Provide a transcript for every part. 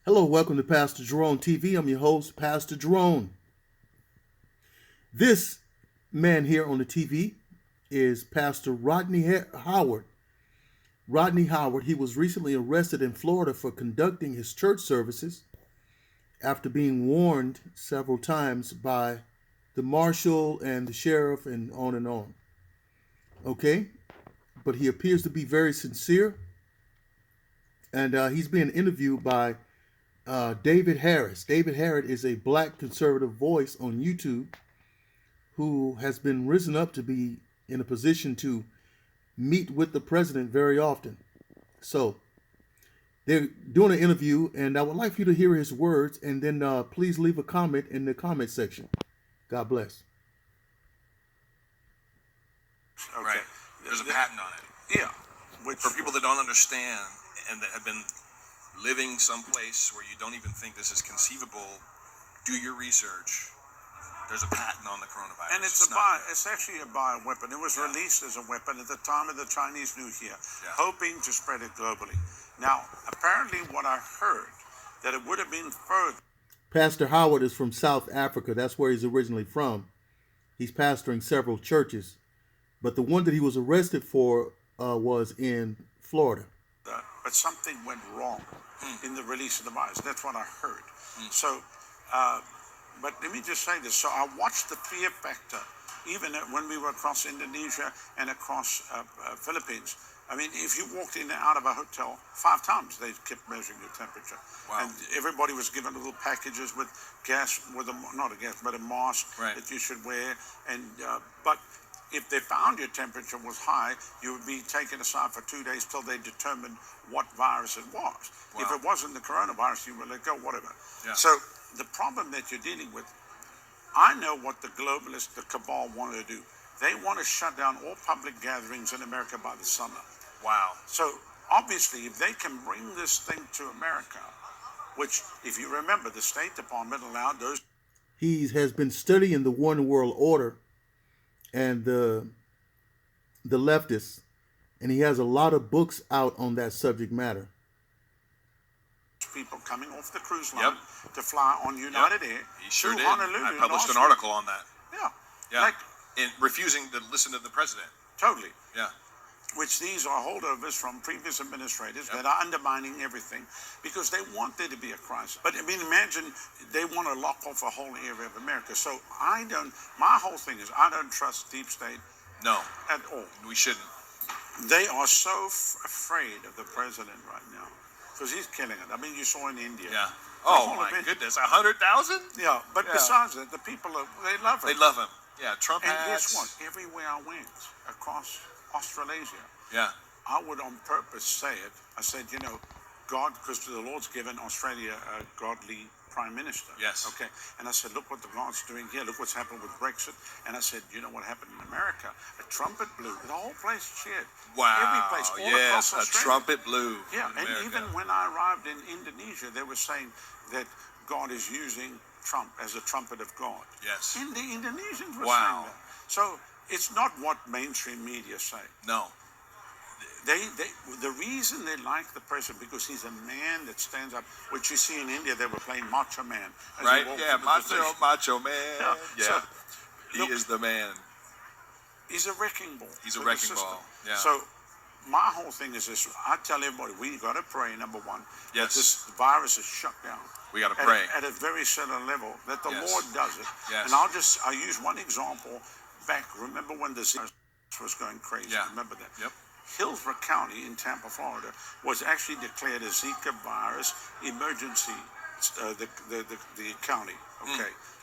Hello, welcome to Pastor Jerone TV. I'm your host, Pastor Jerone. This man here on the TV is Pastor Rodney Howard. Rodney Howard, he was recently arrested in Florida for conducting his church services after being warned several times by the marshal and the sheriff and on and on. Okay? But he appears to be very sincere, and he's being interviewed by David Harris. David Harris is a black conservative voice on YouTube who has been risen up to be in a position to meet with the president very often. So they're doing an interview, and I would like for you to hear his words, and then please leave a comment in the comment section. God bless. Okay. Right. There's a patent on it. Yeah. Which, for people that don't understand and that have been living someplace where you don't even think this is conceivable, do your research. There's a patent on the coronavirus. And it's actually a bioweapon. It was released as a weapon at the time of the Chinese New Year, hoping to spread it globally. Now, apparently what I heard, that it would have been further. Pastor Howard is from South Africa. That's where he's originally from. He's pastoring several churches. But the one that he was arrested for was in Florida. But something went wrong in the release of the virus. That's what I heard. So, but let me just say this. So I watched the fear factor, even when we were across Indonesia and across Philippines. I mean, if you walked in and out of a hotel 5 times, they kept measuring your temperature. Wow. And everybody was given little packages with gas, not a gas, but a mask that you should wear. And but if they found your temperature was high, you would be taken aside for 2 days till they determined what virus it was. Wow. If it wasn't the coronavirus, you would let go, whatever. Yeah. So the problem that you're dealing with, I know what the globalists, the cabal, want to do. They want to shut down all public gatherings in America by the summer. Wow. So obviously, if they can bring this thing to America, which, if you remember, the State Department allowed those. He has been studying the one world order and the leftists, and he has a lot of books out on that subject matter. People coming off the cruise line to fly on United Air. He sure did. Honolulu, I published an article on that. Yeah. Like, in refusing to listen to the president. Totally. Yeah. Which these are holdovers from previous administrators that are undermining everything because they want there to be a crisis. But I mean, imagine they want to lock off a whole area of America. So my whole thing is I don't trust deep state. No. At all. We shouldn't. They are so afraid of the president right now because he's killing it. I mean, you saw in India. Yeah. Oh my goodness, 100,000? Yeah. But besides that, the people they love him. They love him. Yeah. Trump and hats. guess what? Everywhere I went across Australasia, I would on purpose say it. I said, God, because the Lord's given Australia a godly prime minister. Yes. Okay. And I said, look what the God's doing here. Look what's happened with Brexit. And I said, you know what happened in America? A trumpet blew. The whole place cheered. Wow. Every place. All across a Australia. trumpet blew. Yeah. And even when I arrived in Indonesia, they were saying that God is using Trump as a trumpet of God. Yes. And the Indonesians were saying that. So it's not what mainstream media say. No. The reason they like the president because he's a man that stands up. Which you see in India, they were playing Macho Man. Right? Yeah, Macho Man. Yeah. So, he is the man. He's a wrecking ball. He's a wrecking ball. Yeah. So my whole thing is this. I tell everybody, we got to pray, number one. Yes. That this virus is shut down. We got to pray. At a very certain level, that the Lord does it. Yes. And I'll use one example back. Remember when the virus was going crazy? Yeah. Remember that? Yep. Hillsborough County in Tampa, Florida, was actually declared a Zika virus emergency, the county,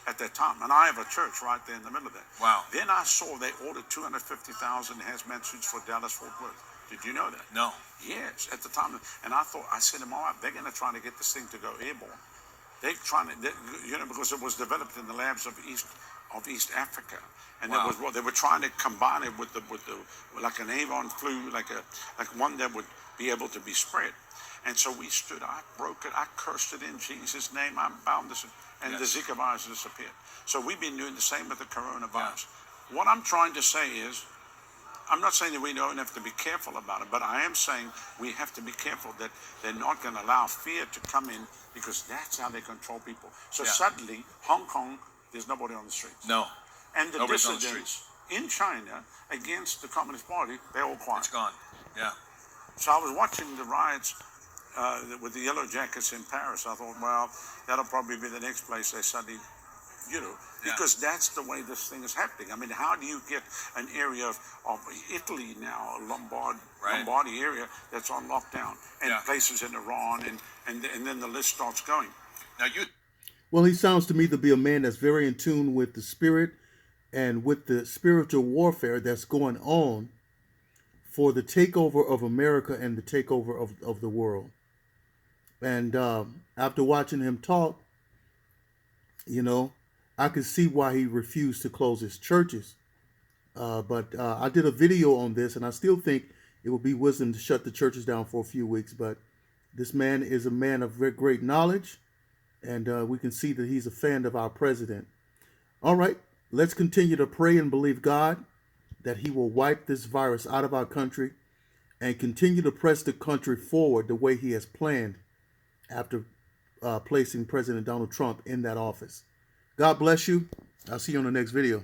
at that time. And I have a church right there in the middle of that. Wow. Then I saw they ordered 250,000 hazmat suits for Dallas-Fort Worth. Did you know that? No. Yes, at the time. And I said to my wife, they're going to try to get this thing to go airborne. They're trying to, because it was developed in the labs of East Africa. And they were trying to combine it with the like an avian flu, like one that would be able to be spread. And so we stood. I broke it. I cursed it in Jesus' name. I bound this, and the Zika virus disappeared. So we've been doing the same with the coronavirus. What I'm trying to say is, I'm not saying that we don't have to be careful about it, but I am saying we have to be careful that they're not going to allow fear to come in, because that's how they control people. So suddenly, Hong Kong, there's nobody on the streets. No. And the Nobody's on the dissidents in China against the Communist Party, they're all quiet. It's gone. Yeah. So I was watching the riots with the Yellow Jackets in Paris. I thought, well, that'll probably be the next place they suddenly, because that's the way this thing is happening. I mean, how do you get an area of Italy now, Lombardy area, that's on lockdown, and places in Iran, and then the list starts going. Now Well, he sounds to me to be a man that's very in tune with the spirit and with the spiritual warfare that's going on for the takeover of America and the takeover of the world. And after watching him talk, I could see why he refused to close his churches. But I did a video on this, and I still think it would be wisdom to shut the churches down for a few weeks. But this man is a man of very great knowledge, and we can see that he's a fan of our president. All right, let's continue to pray and believe God that he will wipe this virus out of our country and continue to press the country forward the way he has planned after placing President Donald Trump in that office. God bless you. I'll see you on the next video.